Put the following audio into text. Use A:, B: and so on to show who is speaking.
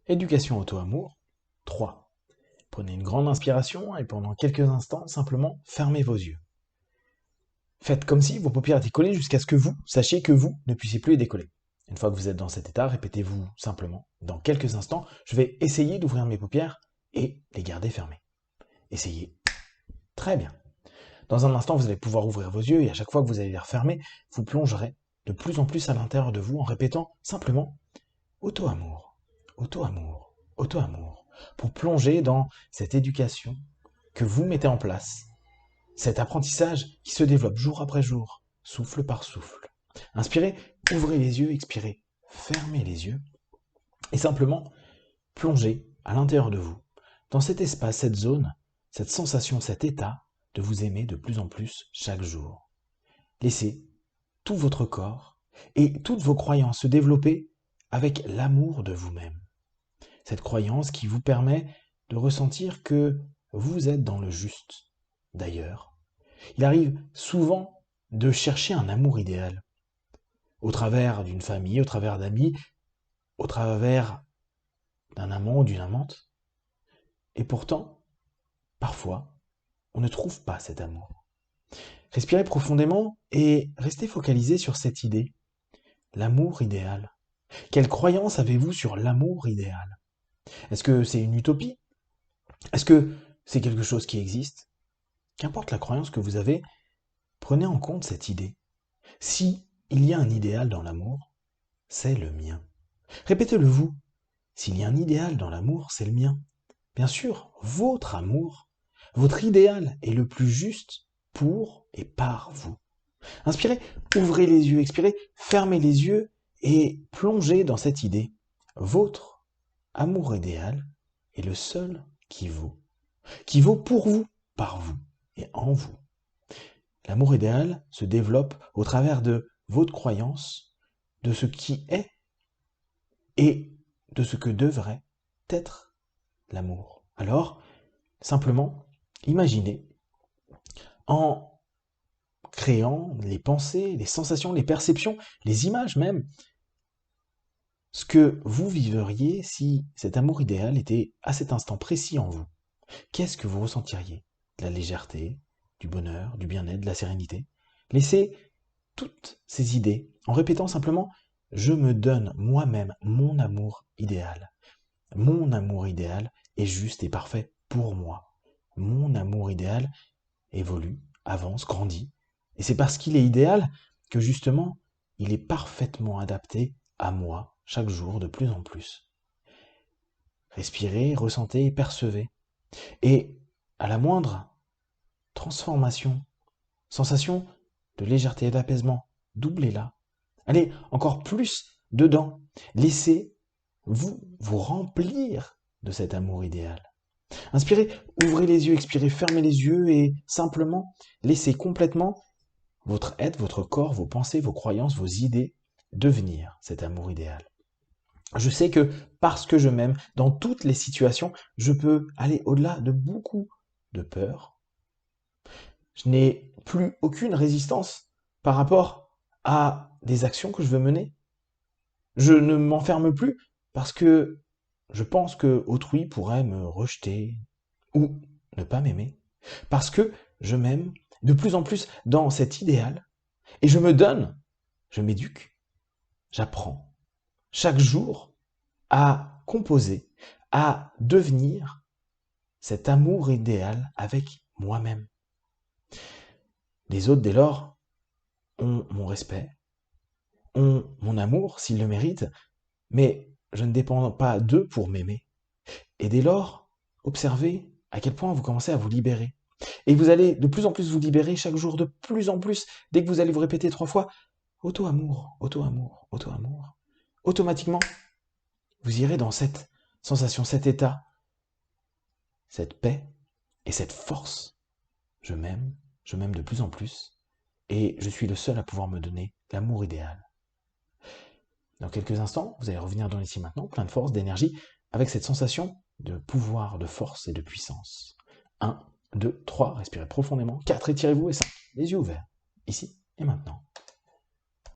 A: Éducation auto-amour 3. Prenez une grande inspiration et pendant quelques instants, simplement fermez vos yeux. Faites comme si vos paupières étaient collées jusqu'à ce que vous sachiez que vous ne puissiez plus les décoller. Une fois que vous êtes dans cet état, répétez-vous simplement, dans quelques instants, je vais essayer d'ouvrir mes paupières et les garder fermées. Essayez. Très bien. Dans un instant, vous allez pouvoir ouvrir vos yeux et à chaque fois que vous allez les refermer, vous plongerez de plus en plus à l'intérieur de vous en répétant simplement auto-amour, auto-amour, auto-amour, pour plonger dans cette éducation que vous mettez en place, cet apprentissage qui se développe jour après jour, souffle par souffle. Inspirez, ouvrez les yeux, expirez, fermez les yeux et simplement plongez à l'intérieur de vous, dans cet espace, cette zone, cette sensation, cet état de vous aimer de plus en plus chaque jour. Laissez tout votre corps et toutes vos croyances se développer avec l'amour de vous-même. Cette croyance qui vous permet de ressentir que vous êtes dans le juste. D'ailleurs, il arrive souvent de chercher un amour idéal, au travers d'une famille, au travers d'amis, au travers d'un amant ou d'une amante. Et pourtant, parfois, on ne trouve pas cet amour. Respirez profondément et restez focalisé sur cette idée. L'amour idéal. Quelle croyance avez-vous sur l'amour idéal? Est-ce que c'est une utopie? Est-ce que c'est quelque chose qui existe? Qu'importe la croyance que vous avez, prenez en compte cette idée. Si il y a un idéal dans l'amour, c'est le mien. Répétez-le vous. S'il y a un idéal dans l'amour, c'est le mien. Bien sûr, votre amour, votre idéal est le plus juste pour et par vous. Inspirez, ouvrez les yeux, expirez, fermez les yeux et plongez dans cette idée. Votre amour idéal est le seul qui vaut pour vous, par vous et en vous. L'amour idéal se développe au travers de votre croyance, de ce qui est et de ce que devrait être l'amour. Alors, simplement, imaginez en créant les pensées, les sensations, les perceptions, les images même, ce que vous vivriez si cet amour idéal était à cet instant précis en vous. Qu'est-ce que vous ressentiriez? De la légèreté, du bonheur, du bien-être, de la sérénité? Laissez toutes ces idées en répétant simplement « Je me donne moi-même mon amour idéal. Mon amour idéal est juste et parfait pour moi. Mon amour idéal évolue, avance, grandit. Et c'est parce qu'il est idéal que justement, il est parfaitement adapté à moi chaque jour de plus en plus. » Respirez, ressentez et percevez. Et à la moindre transformation, sensation de légèreté et d'apaisement, doublez-la. Allez encore plus dedans. Laissez-vous vous remplir de cet amour idéal. Inspirez, ouvrez les yeux, expirez, fermez les yeux et simplement laissez complètement votre être, votre corps, vos pensées, vos croyances, vos idées devenir cet amour idéal. Je sais que parce que je m'aime, dans toutes les situations, je peux aller au-delà de beaucoup de peurs. Je n'ai plus aucune résistance par rapport à des actions que je veux mener. Je ne m'enferme plus parce que je pense que autrui pourrait me rejeter ou ne pas m'aimer. Parce que je m'aime de plus en plus dans cet idéal et je me donne, je m'éduque, j'apprends chaque jour à composer, à devenir cet amour idéal avec moi-même. Les autres, dès lors, ont mon respect, ont mon amour s'ils le méritent, mais je ne dépends pas d'eux pour m'aimer. Et dès lors, observez à quel point vous commencez à vous libérer. Et vous allez de plus en plus vous libérer chaque jour, de plus en plus, dès que vous allez vous répéter 3 fois « auto-amour, auto-amour, auto-amour », automatiquement, vous irez dans cette sensation, cet état, cette paix et cette force. Je m'aime de plus en plus, et je suis le seul à pouvoir me donner l'amour idéal. Dans quelques instants, vous allez revenir dans l'ici maintenant, plein de force, d'énergie, avec cette sensation de pouvoir, de force et de puissance. 1, 2, 3, respirez profondément. 4, étirez-vous et 5, les yeux ouverts, ici et maintenant.